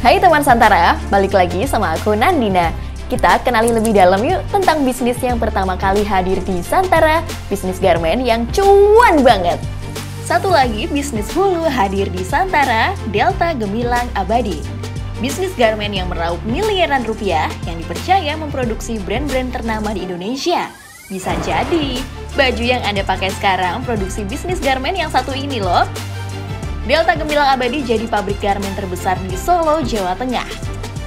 Hai teman Santara, balik lagi sama aku Nandina. Kita kenali lebih dalam yuk tentang bisnis yang pertama kali hadir di Santara, bisnis garmen yang cuan banget. Satu lagi bisnis hulu hadir di Santara, Delta Gemilang Abadi. Bisnis garmen yang meraup miliaran rupiah yang dipercaya memproduksi brand-brand ternama di Indonesia. Bisa jadi, baju yang Anda pakai sekarang produksi bisnis garmen yang satu ini loh. Delta Gemilang Abadi jadi pabrik garmen terbesar di Solo, Jawa Tengah.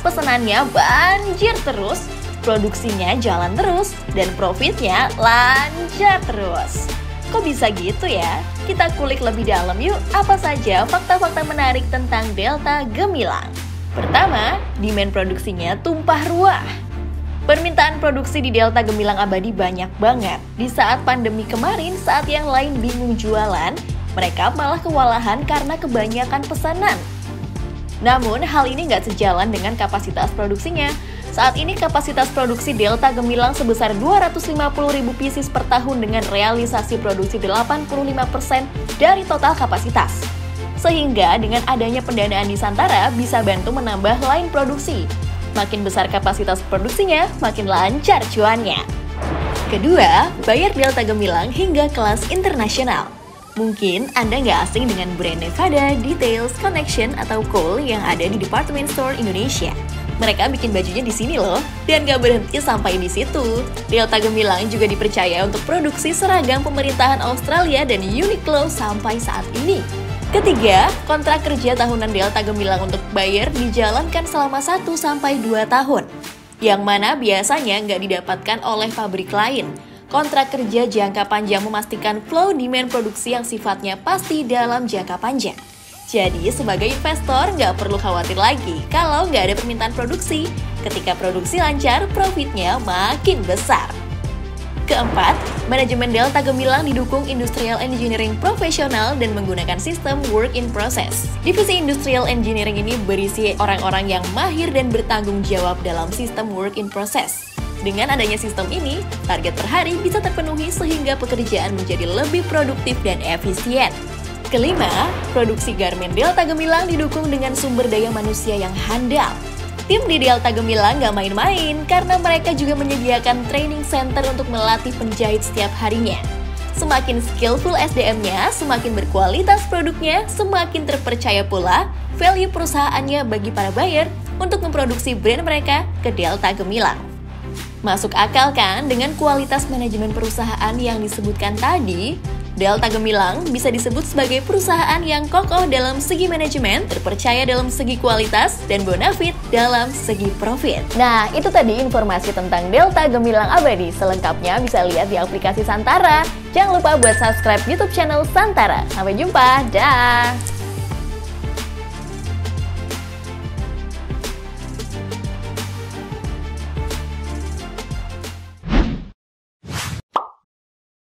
Pesanannya banjir terus, produksinya jalan terus, dan profitnya lancar terus. Kok bisa gitu ya? Kita kulik lebih dalam yuk apa saja fakta-fakta menarik tentang Delta Gemilang. Pertama, demand produksinya tumpah ruah. Permintaan produksi di Delta Gemilang Abadi banyak banget. Di saat pandemi kemarin, saat yang lain bingung jualan, mereka malah kewalahan karena kebanyakan pesanan. Namun, hal ini nggak sejalan dengan kapasitas produksinya. Saat ini kapasitas produksi Delta Gemilang sebesar 250.000 pieces per tahun dengan realisasi produksi 85% dari total kapasitas. Sehingga dengan adanya pendanaan di Santara bisa bantu menambah line produksi. Makin besar kapasitas produksinya, makin lancar cuannya. Kedua, bayar Delta Gemilang hingga kelas internasional. Mungkin Anda nggak asing dengan brand Nevada, Details, Connection, atau Cole yang ada di department store Indonesia. Mereka bikin bajunya di sini loh, dan nggak berhenti sampai di situ. Delta Gemilang juga dipercaya untuk produksi seragam pemerintahan Australia dan Uniqlo sampai saat ini. Ketiga, kontrak kerja tahunan Delta Gemilang untuk buyer dijalankan selama 1-2 tahun, yang mana biasanya nggak didapatkan oleh pabrik lain. Kontrak kerja jangka panjang memastikan flow demand produksi yang sifatnya pasti dalam jangka panjang. Jadi sebagai investor nggak perlu khawatir lagi kalau nggak ada permintaan produksi. Ketika produksi lancar, profitnya makin besar. Keempat, manajemen Delta Gemilang didukung industrial engineering profesional dan menggunakan sistem work in process. Divisi industrial engineering ini berisi orang-orang yang mahir dan bertanggung jawab dalam sistem work in process. Dengan adanya sistem ini, target per hari bisa terpenuhi sehingga pekerjaan menjadi lebih produktif dan efisien. Kelima, produksi garmen Delta Gemilang didukung dengan sumber daya manusia yang handal. Tim di Delta Gemilang gak main-main karena mereka juga menyediakan training center untuk melatih penjahit setiap harinya. Semakin skillful SDM-nya, semakin berkualitas produknya, semakin terpercaya pula value perusahaannya bagi para buyer untuk memproduksi brand mereka ke Delta Gemilang. Masuk akal kan dengan kualitas manajemen perusahaan yang disebutkan tadi? Delta Gemilang bisa disebut sebagai perusahaan yang kokoh dalam segi manajemen, terpercaya dalam segi kualitas, dan bonafit dalam segi profit. Nah, itu tadi informasi tentang Delta Gemilang Abadi. Selengkapnya bisa lihat di aplikasi Santara. Jangan lupa buat subscribe YouTube channel Santara. Sampai jumpa, dah!